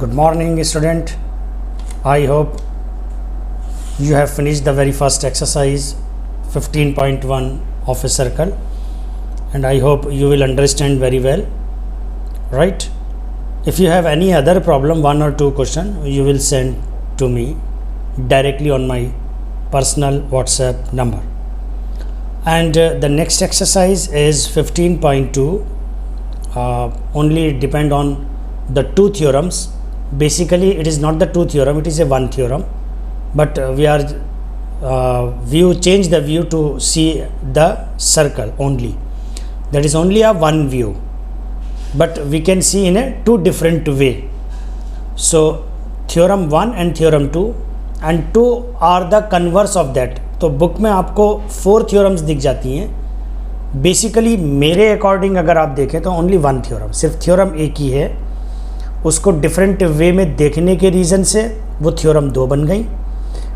Good morning, student. I hope you have finished the very first exercise 15.1 of a circle, and I hope you will understand very well, right? If you have any other problem, one or two question, you will send to me directly on my personal WhatsApp number. And the next exercise is 15.2. Only depend on the two theorems. Basically it is not the two theorem, it is a one theorem, but we change the view to see the circle only. That is only a one view, but we can see in a two different way. So theorem 1 and theorem 2, and 2 are the converse of that. तो book में आपको 4 theorems दिख जाती हैं. Basically मेरे according अगर आप देखें तो ओनली वन थ्योरम, सिर्फ थ्योरम एक ही है. उसको डिफरेंट वे में देखने के रीज़न से वो थ्योरम 2 बन गई,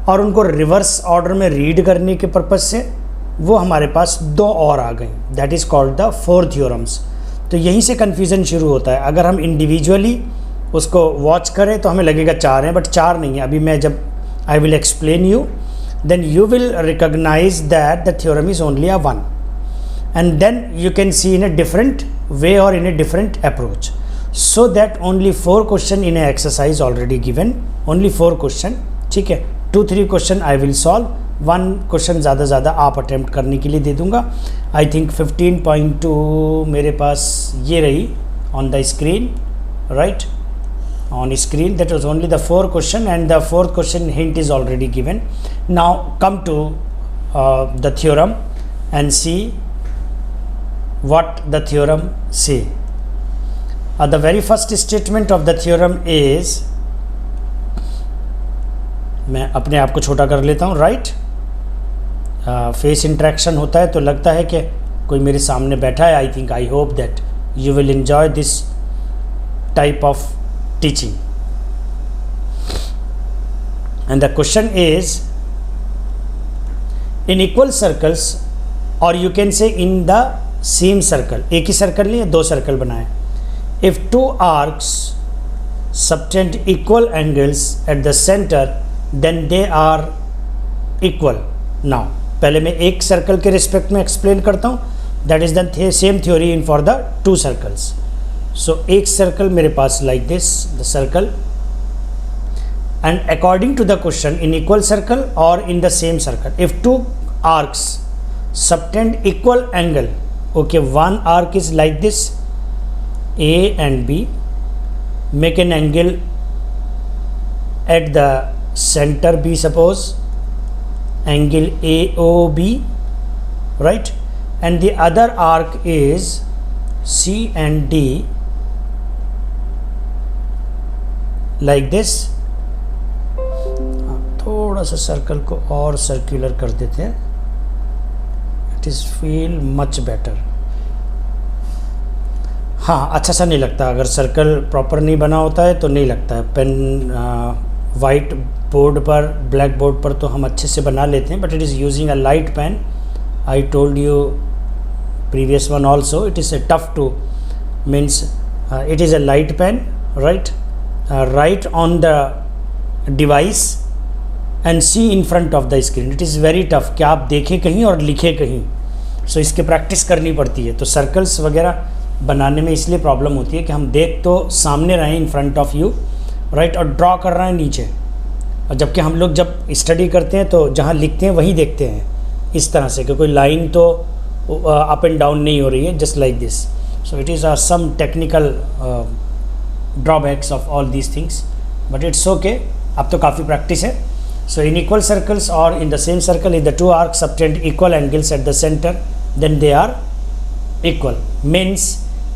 और उनको रिवर्स ऑर्डर में रीड करने के पर्पज़ से वो हमारे पास 2 और आ गई. That is called the 4 theorems. तो यहीं से कन्फ्यूज़न शुरू होता है. अगर हम इंडिविजुअली उसको वॉच करें तो हमें लगेगा 4 हैं, बट 4 नहीं है. अभी मैं जब I will explain you, then you will recognize that the theorem is only a one, and then you can see in a different way or in a different approach. So that only 4 question in a exercise already given, only 4 question. ठीक है, 2-3 question I will solve, 1 question ज़्यादा आप attempt करने के लिए दे दूँगा. I think 15.2 मेरे पास ये रही on the screen, right? On screen, that was only the 4 question, and the 4th question hint is already given. Now come to the theorem and see what the theorem say. The very first statement of the theorem is, मैं अपने आप को छोटा कर लेता हूँ, right? Face interaction होता है तो लगता है कि कोई मेरे सामने बैठा है. I think, I hope that you will enjoy this type of teaching. And the question is, in equal circles, or you can say in the same circle, एक ही सर्कल नहीं है, 2 सर्कल बनाए. If 2 arcs subtend equal angles at the center, then they are equal. Now पहले मैं एक circle के respect में explain करता हूँ. That is the same theory in for the 2 circles. So एक सर्कल मेरे पास like this, the circle, and according to the question, in equal circle or in the same circle, if 2 arcs subtend equal angle, okay, one arc is like this, A and B, make an angle at the center B, suppose angle AOB, right? And the other arc is C and D, like this. थोड़ा सा circle को और circular कर देते हैं. It is feel much better. हाँ, अच्छा सा नहीं लगता. अगर सर्कल प्रॉपर नहीं बना होता है तो नहीं लगता है. पेन वाइट बोर्ड पर, ब्लैक बोर्ड पर तो हम अच्छे से बना लेते हैं, but it is using a light pen. I told you previous one also, it is a tough to means it is a light pen, right? Write on the device and see in front of the screen. It is very tough कि आप देखें कहीं और लिखें कहीं. So इसके practice करनी पड़ती है. तो सर्कल्स वगैरह बनाने में इसलिए प्रॉब्लम होती है कि हम देख तो सामने रहे in front of you, right? और ड्रॉ कर रहे हैं नीचे, और जबकि हम लोग जब स्टडी करते हैं तो जहाँ लिखते हैं वहीं देखते हैं इस तरह से कि कोई लाइन तो अप एंड डाउन नहीं हो रही है, just like this. So it is some technical drawbacks of all these things, but it's okay. अब तो काफ़ी प्रैक्टिस है. सो इन इक्वल सर्कल्स और इन the same circle, in the 2 arcs subtend equal angles at the center, then they are equal. Means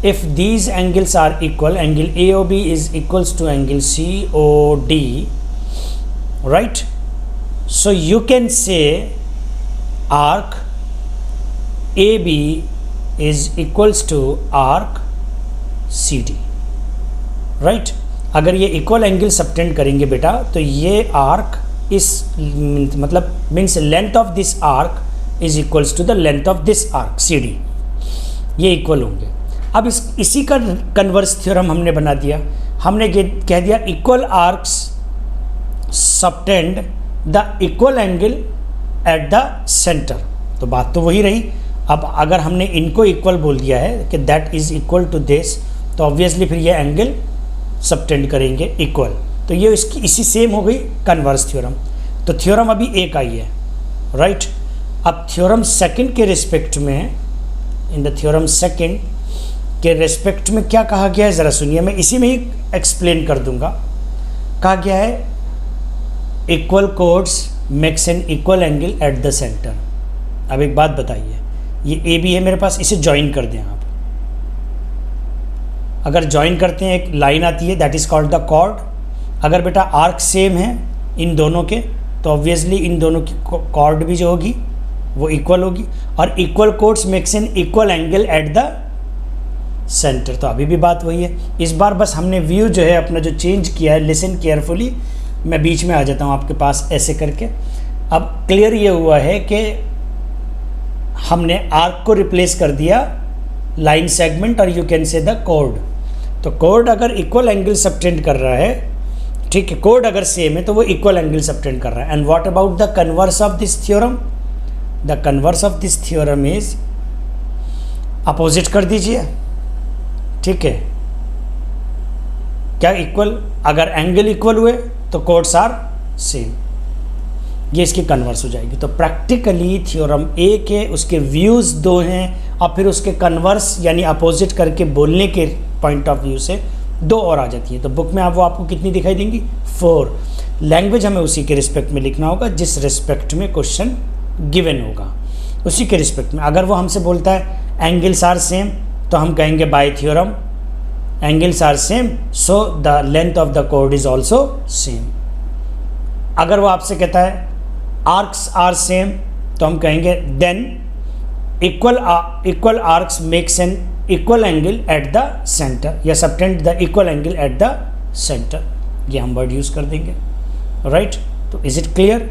if these angles are equal, angle AOB is equals to angle COD, right? So you can say arc AB is equals to arc CD, right? अगर ये equal angle subtend करेंगे बेटा तो ये arc इस मतलब means length of this arc is equals to the length of this arc CD, ये equal होंगे. अब इसी का कन्वर्स थ्योरम हमने बना दिया. हमने कह दिया equal arcs subtend the equal angle at the centre, तो बात तो वही रही। अब अगर हमने इनको इक्वल बोल दिया है कि that is equal to this, तो ऑब्वियसली फिर ये एंगल सबटेंड करेंगे इक्वल, तो ये इसकी इसी सेम हो गई कन्वर्स थ्योरम। तो थ्योरम अभी एक आई है, राइट। अब थ्योरम सेकंड के रिस्पेक्ट में, इन द थ्योरम सेकंड के रिस्पेक्ट में क्या कहा गया है ज़रा सुनिए, मैं इसी में ही एक्सप्लेन कर दूंगा। कहा गया है equal codes makes an equal angle at the centre. अब एक बात बताइए, ये ए बी है मेरे पास, इसे ज्वाइन कर दें आप। अगर ज्वाइन करते हैं एक लाइन आती है that is called the chord. अगर बेटा आर्क सेम है इन दोनों के, तो ऑब्वियसली इन दोनों की कॉर्ड भी जो होगी वो इक्वल होगी, और equal codes makes an equal angle at the centre. तो अभी भी बात वही है। इस बार बस हमने व्यू जो है अपना जो चेंज किया है, लिसन केयरफुली, मैं बीच में आ जाता हूँ आपके पास ऐसे करके। अब क्लियर ये हुआ है कि हमने आर्क को रिप्लेस कर दिया लाइन सेगमेंट, और यू कैन से द कोड। तो कोड अगर इक्वल एंगल सबटेंड कर रहा है, ठीक है, कोड अगर सेम है तो वो इक्वल एंगल सबटेंड कर रहा है। And what about the converse of this theorem? The converse of this theorem is opposite कर दीजिए, ठीक है। क्या इक्वल? अगर एंगल इक्वल हुए तो कोड्स आर सेम, ये इसकी कन्वर्स हो जाएगी। तो प्रैक्टिकली थ्योरम एक है, उसके व्यूज़ दो हैं, और फिर उसके कन्वर्स यानी अपोजिट करके बोलने के पॉइंट ऑफ व्यू से दो और आ जाती है। तो बुक में आप वो आपको कितनी दिखाई देंगी? 4। लैंग्वेज हमें उसी के रिस्पेक्ट में लिखना होगा जिस रिस्पेक्ट में क्वेश्चन गिवन होगा, उसी के रिस्पेक्ट में। अगर वो हमसे बोलता है एंगल्स आर सेम, तो हम कहेंगे by theorem angles are same, so the length of the कोड इज ऑल्सो सेम। अगर वो आपसे कहता है आर्क्स आर सेम, तो हम कहेंगे then equal arcs makes an equal angle at the centre, या subtend the equal angle at the centre, ये हम वर्ड यूज़ कर देंगे, राइट। तो इज इट क्लियर?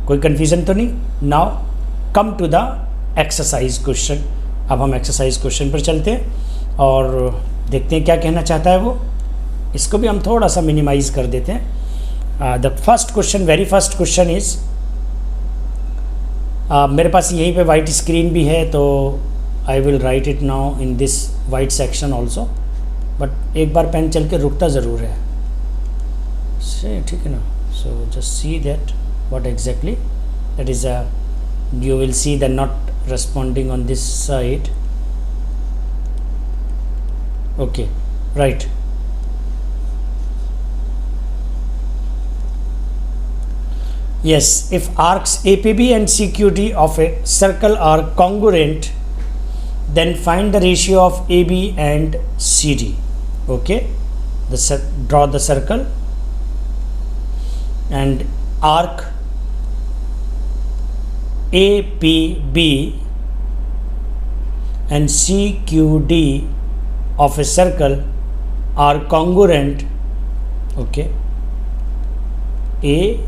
कोई कन्फ्यूज़न तो नहीं? Now come to the exercise question. अब हम एक्सरसाइज क्वेश्चन पर चलते हैं और देखते हैं क्या कहना चाहता है वो। इसको भी हम थोड़ा सा मिनिमाइज कर देते हैं। The first question, very first question is, मेरे पास यहीं पे वाइट स्क्रीन भी है, तो I will write it now in this white section also, but एक बार पेन चल के रुकता ज़रूर है, ठीक है ना। So just see that what exactly that is you will see the not responding on this side, okay, right. Yes, if arcs APB and CQD of a circle are congruent, then find the ratio of AB and CD. Okay, draw the circle, and arc APB and CQD of a circle are congruent, okay, APB,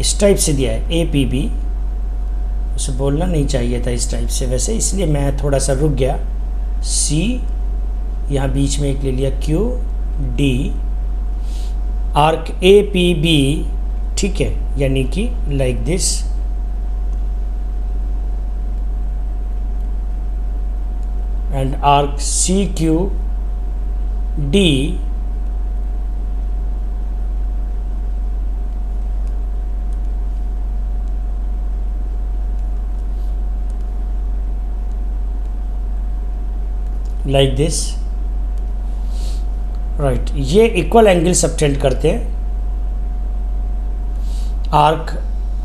इस type से दिया है APB, उसे बोलना नहीं चाहिए था इस टाइप से वैसे, इसलिए मैं थोड़ा सा रुक गया। C यहाँ बीच में एक ले लिया, QD, आर्क APB, ठीक है, यानी कि like this, and arc CQD like this, right. ये इक्वल एंगल सबटेंड करते हैं।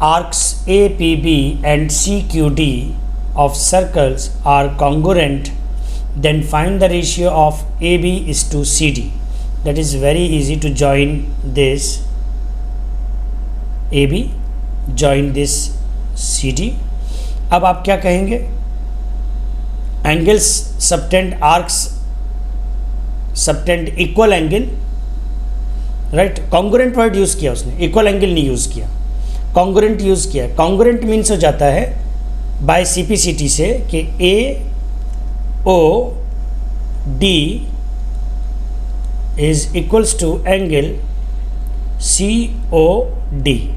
Arcs APB and CQD of circles are congruent, then find the ratio of AB is to CD. That is very easy to join this AB, join this C D. अब आप क्या कहेंगे, angles subtend arcs subtend equal angle, right. Congruent word use किया उसने, equal angle नहीं use किया, congruent use किया। Congruent means हो जाता है बाय सीपीसीटी से कि A O D is equals to angle C O D.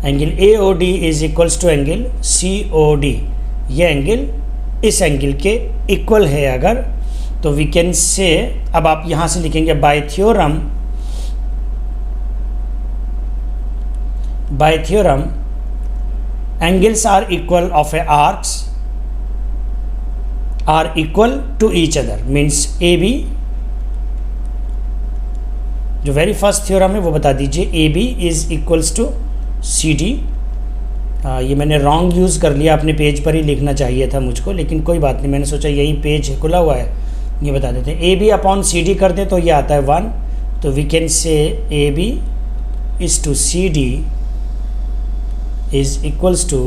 Angle A O D is equals to angle C O D. ये एंगल इस एंगल के इक्वल है अगर, तो वी कैन से, अब आप यहाँ से लिखेंगे by theorem angles are equal of A arcs are equal to each other, means A B, जो वेरी फर्स्ट थ्योरम है वो बता दीजिए, A B is equals to C D. ये मैंने रॉन्ग यूज़ कर लिया, अपने पेज पर ही लिखना चाहिए था मुझको, लेकिन कोई बात नहीं, मैंने सोचा यही पेज खुला हुआ है, ये बता देते हैं। A B upon C D कर दे तो ये आता है 1, तो we can say A B is to C D is equals to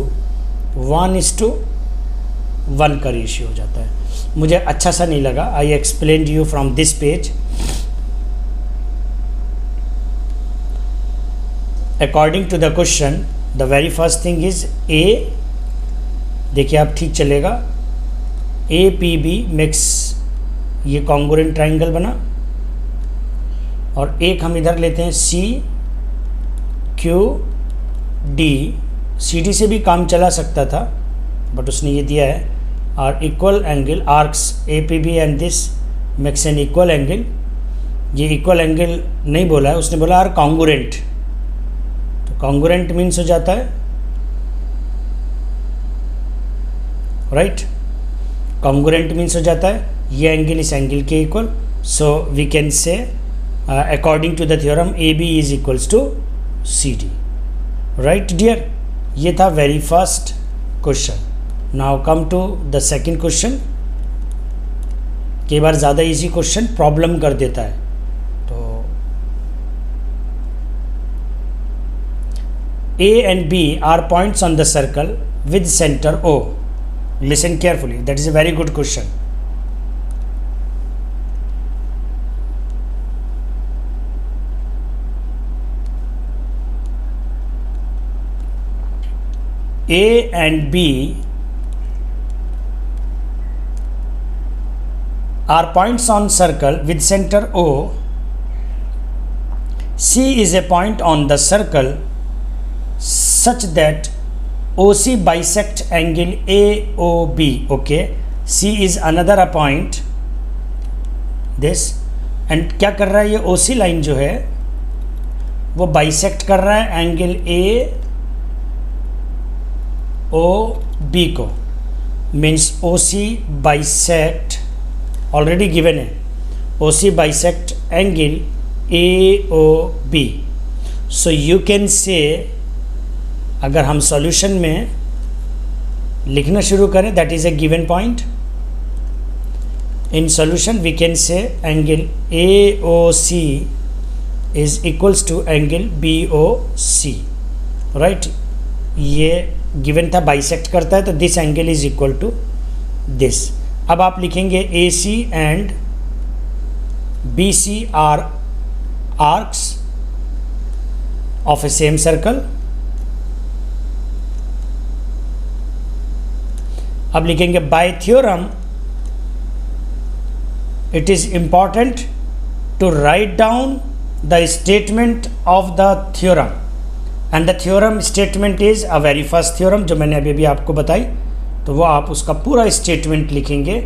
1:1 का रेशियो हो जाता है। मुझे अच्छा सा नहीं लगा, I explain you from this page. According to the question the very first thing is A, देखिए आप ठीक चलेगा, ए पी बी मिक्स, ये कॉन्ग्रुएंट ट्राइंगल बना, और एक हम इधर लेते हैं C Q D. C D से भी काम चला सकता था बट उसने ये दिया है, are equal angle arcs A P B and this makes an equal angle. ये इक्वल एंगल नहीं बोला है उसने, बोला आर कॉन्ग्रुएंट। तो कॉन्ग्रुएंट मीन्स हो जाता है, राइट, कॉन्ग्रुएंट मीन्स हो जाता है ये एंगल इस एंगल के इक्वल। So we can say according to the theorem A B is equals to C D, right dear. ये था very first question. Now come to the second question. कई बार ज़्यादा इजी क्वेश्चन प्रॉब्लम कर देता है, तो A and B are points on the circle with center O. Listen carefully, that is a very good question. A and B are points on circle with center O. C is a point on the circle such that OC bisect angle AOB. Okay, C is another a point this, and क्या कर रहा है ये OC line जो है वो bisect कर रहा है एंगल AOB को, means OC bisect already given है, OC bisect angle AOB. So you can say, अगर हम सॉल्यूशन में लिखना शुरू करें, that is a given point in solution, we can say angle AOC is equals to angle BOC, right. ये given था, bisect करता है, तो this angle is equal to this. अब आप लिखेंगे AC and BC are arcs of a same circle. अब लिखेंगे by theorem it is important to write down the statement of the theorem, and the theorem statement is a very first theorem जो मैंने अभी आपको बताई, तो वो आप उसका पूरा स्टेटमेंट लिखेंगे।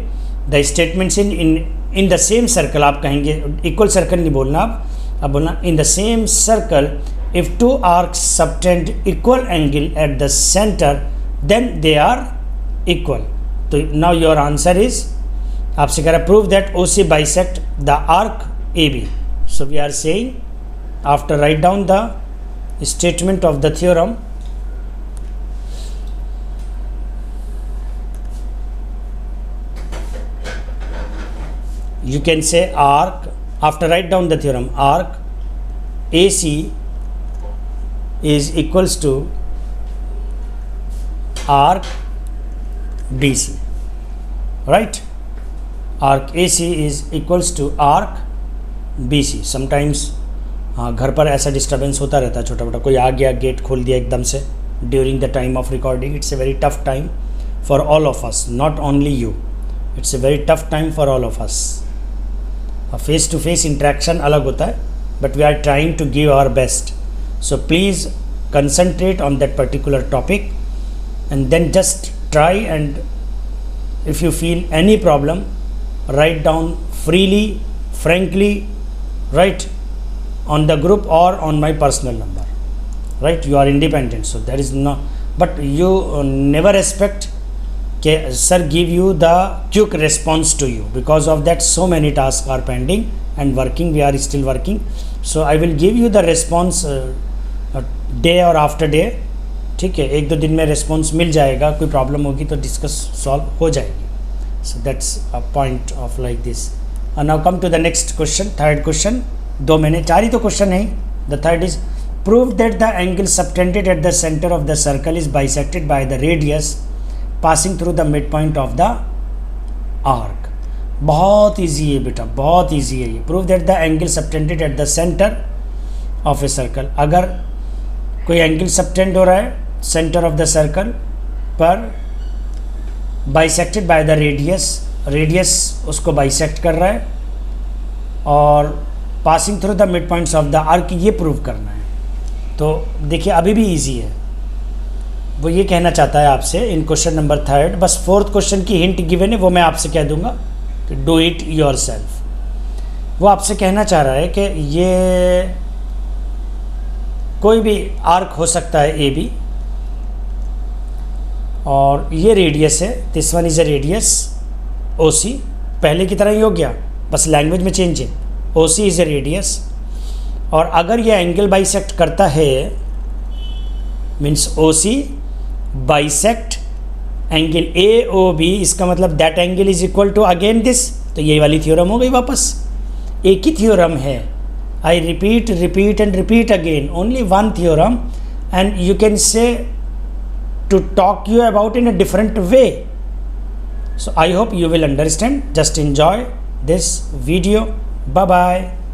The statements in the same circle, आप कहेंगे इक्वल सर्कल नहीं बोलना, आप बोलना in the same circle if two arcs subtend equal angle at the centre then they are equal. तो नाउ योर आंसर इज, आपसे कह रहा है prove that OC bisect the arc AB. So we are saying after write down the statement of the theorem, you can say arc, after write down the theorem, arc AC is equals to arc BC, right? Arc AC is equals to arc BC. Sometimes हाँ घर पर ऐसा disturbance होता रहता है, छोटा मोटा कोई आ गया, गेट खोल दिया एकदम से during the time of recording. It's a very tough time for all of us, not only you. It's a very tough time for all of us. Face to face interaction अलग होता है, but we are trying to give our best. So please concentrate on that particular topic and then just try, and if you feel any problem, write down freely, frankly, right, on the group or on my personal number, right? You are independent, so there is no, but you never expect sir give you the quick response to you. Because of that, so many tasks are pending and working, we are still working. So I will give you the response day और after day, ठीक है? 1-2 दिन में response मिल जाएगा. कोई problem होगी तो discuss solve हो जाएगी. So that's a point of like this. Now come to the next question, third question. 2 महीने 4 ही तो क्वेश्चन है. The third is prove that the angle subtended at the centre of the circle is bisected by the radius passing through the mid point of the arc. बहुत easy है बेटा, बहुत easy है ये. Prove that the angle subtended at the centre of a circle. अगर कोई angle subtend हो रहा है सेंटर ऑफ द सर्कल पर, bisected by the radius, radius उसको बाइसेक्ट कर रहा है, और passing through the mid points of the arc, ये प्रूव करना है. तो देखिए अभी भी इजी है. वो ये कहना चाहता है आपसे इन क्वेश्चन नंबर 3. बस 4th क्वेश्चन की हिंट गिवन है, वो मैं आपसे कह दूंगा कि डू इट योर सेल्फ. वो आपसे कहना चाह रहा है कि ये कोई भी आर्क हो सकता है ए बी, और ये रेडियस है. This one is a radius O C. पहले की तरह ही हो गया, बस लैंग्वेज में चेंज है. ओ सी इज़ ए रेडियस, और अगर ये एंगल बाइसेक्ट करता है, means O C bisect angle A O B, इसका मतलब that angle is equal to again this. तो ये वाली थ्योरम हो गई वापस. एक ही थ्योरम है. I repeat and repeat again, only one theorem, and you can say to talk you about in a different way. So I hope you will understand. Just enjoy this video. Bye bye.